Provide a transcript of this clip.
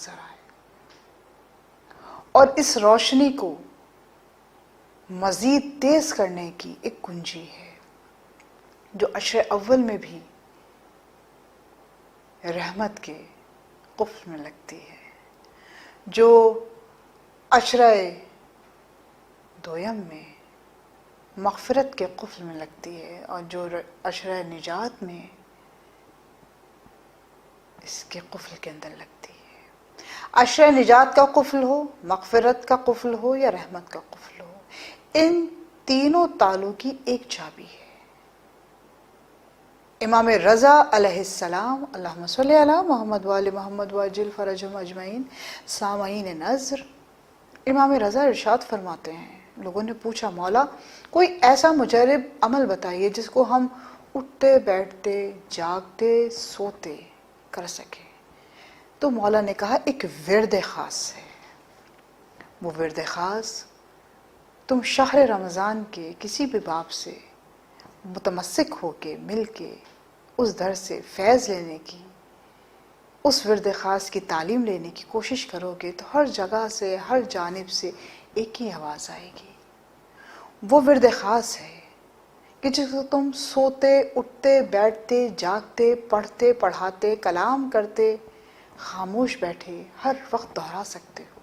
نظر آئے، اور اس روشنی کو مزید تیز کرنے کی ایک کنجی ہے جو عشر اول میں بھی رحمت کے قفل میں لگتی ہے، جو عشرہ دویم میں مغفرت کے قفل میں لگتی ہے، اور جو عشرہ نجات میں اس کے قفل کے اندر لگتی ہے۔ عشرہ نجات کا قفل ہو، مغفرت کا قفل ہو یا رحمت کا قفل ہو، ان تینوں تالوں کی ایک چابی ہے۔ امام رضا علیہ السلام، اللہم صلی علی محمد وآل محمد وعجل فرجہم اجمعین، سامعین نظر، امام رضا ارشاد فرماتے ہیں، لوگوں نے پوچھا مولا کوئی ایسا مجرب عمل بتائیے جس کو ہم اٹھتے بیٹھتے جاگتے سوتے کر سکیں، تو مولا نے کہا ایک ورد خاص ہے۔ وہ ورد خاص تم شہر رمضان کے کسی بھی باب سے متمسک ہو کے مل کے اس در سے فیض لینے کی، اس ورد خاص کی تعلیم لینے کی کوشش کرو گے تو ہر جگہ سے، ہر جانب سے ایک ہی آواز آئے گی۔ وہ ورد خاص ہے کہ جس کو تم سوتے اٹھتے بیٹھتے جاگتے پڑھتے پڑھاتے کلام کرتے خاموش بیٹھے ہر وقت دہرا سکتے ہو۔